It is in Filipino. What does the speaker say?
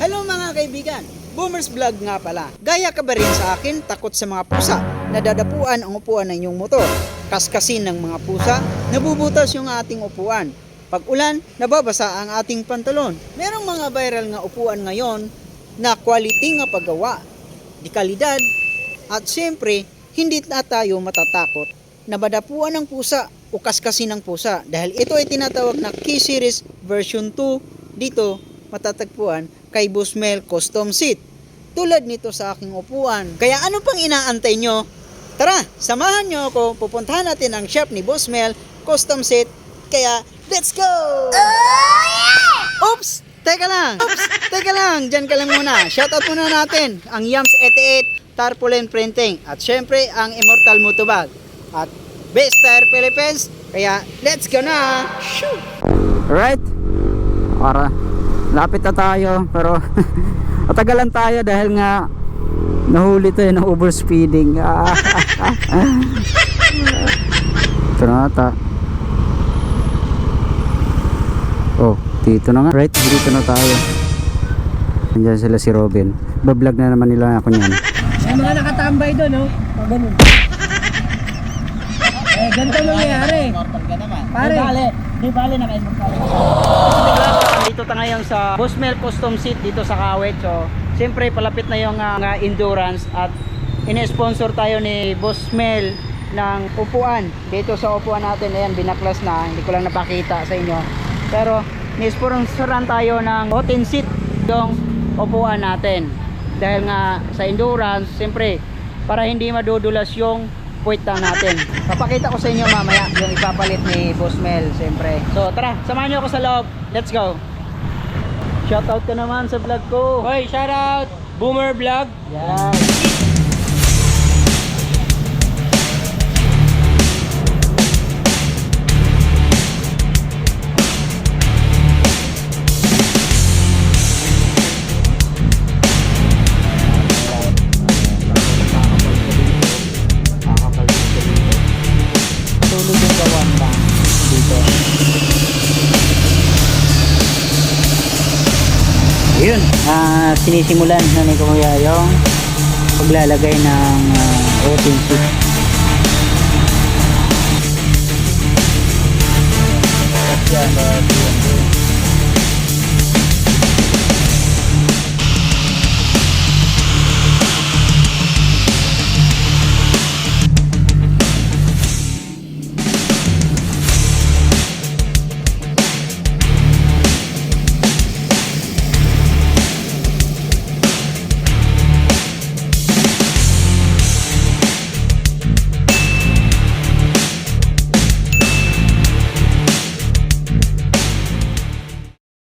Hello mga kaibigan, Boomers Vlog nga pala. Gaya ka ba rin sa akin takot sa mga pusa? Nadadapuan ang upuan ng inyong motor. Kaskasin ng mga pusa, nabubutas yung ating upuan. Pag ulan, nababasa ang ating pantalon. Merong mga viral nga upuan ngayon na quality nga paggawa, di kalidad, at siyempre, hindi na tayo matatakot na madapuan ng pusa o kaskasin ng pusa dahil ito ay tinatawag na Key Series version 2 dito matatagpuan kay Busmel Custom Seat. Tulad nito sa aking upuan. Kaya ano pang inaantay nyo? Tara, samahan nyo ako. Pupuntahan natin ang shop ni Busmel Custom Seat. Kaya, let's go! Oops! Teka lang! Diyan ka lang muna. Shoutout muna natin ang Yams 88 Tarpaulin Printing. At syempre, ang Immortal Motobag. At Best Tire Philippines. Kaya, let's go na! Shoo! Alright. Lapit na tayo pero matagalan tayo dahil nga nahuli tayo ng overspeeding. Ito na ata. Oh, dito na nga. Right, dito na tayo. Nandiyan sila si Robin. Bablog na naman nila ako niyan. May mga nakatambay doon, no? O, ganun. Ganito nangyayari. Pare. Di bale na may magkali. Dito tayo ngayon sa Busmel Custom Seat dito sa Kawit. So, siyempre palapit na yung endurance at ini-sponsor tayo ni Busmel ng upuan. Dito sa upuan natin, ayan, binaklas na. Hindi ko lang napakita sa inyo. Pero, ni-sponsoran tayo ng Otin Seat yung upuan natin. Dahil nga sa endurance, siyempre, para hindi madudulas yung puwita natin. Papakita ko sa inyo mamaya yung ipapalit ni Busmel, siyempre. So tara, samahan nyo ako sa loob. Let's go. Shoutout ka naman sa vlog ko. Hoy, shoutout! Boomer Vlog. Yan. Ayun, sinisimulan na ni Kuya yung paglalagay ng Otin Seat. Yan,